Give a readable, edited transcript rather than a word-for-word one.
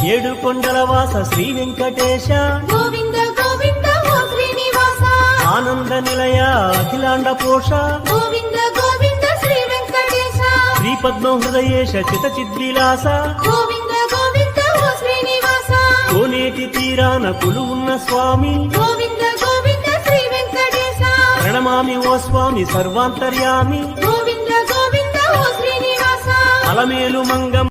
ఏడు కొండల వాస శ్రీ వెంకటేశ గోవింద గోవింద ఓ శ్రీనివాస ఆనంద నిలయ అఖిలాండ పోష గోవింద గోవింద శ్రీ వెంకటేశ శ్రీ పద్మ హృదయేశ చిత చిద్విలాస గోవింద గోవింద ఓ శ్రీనివాస కోనేటి తీరాన కొలువున్న స్వామి గోవింద గోవింద శ్రీ వెంకటేశ ప్రణమామి ఓ స్వామి సర్వాంతర్యామి గోవింద గోవింద ఓ శ్రీనివాస అలమేలు మంగం